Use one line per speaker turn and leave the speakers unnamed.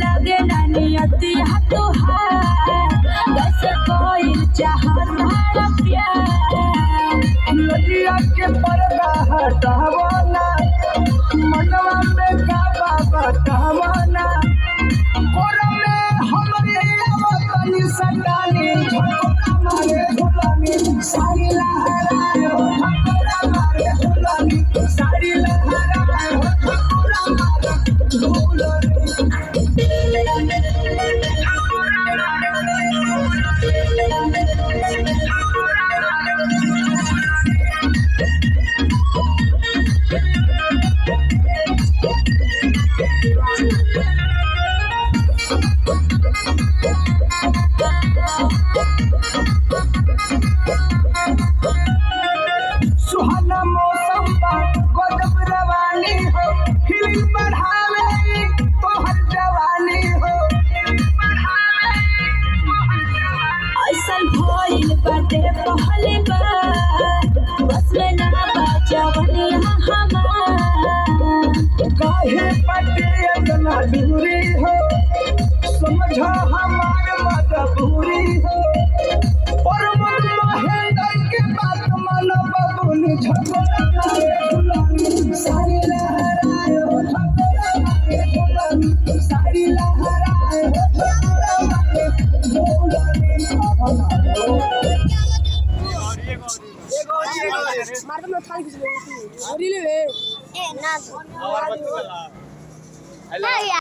लगे ना नियति तुहार जैसे कोई चाहता प्यार
नदिया के पर्दा हटावाना मनवा में काबा बतावाना कोरा में हमरे आवतनी सटानी झटका मारे झुलानी सारी लहराए हो झटका मारे झुलानी सारी लहराए हो झटका मारे झुलानी सुहाना मौसम बा गजब रवानी हो फीलिंग बढ़ावे तोहर जवानी हो
ऐसा भइल बाटे पहली बार बस में ना बचवनी हमार
काहे पटे इतना दूरी हो समझा हमार मजबूरी हो और मन महेंद्र के बात मन बबुनी झगड़ा मारे झुलानी सारी लहराए हो झगड़ा मारे झुलानी सारी लहराए हो झगड़ा मारे झुलानी
मार्केट में थाली किसी ने रीले ए ना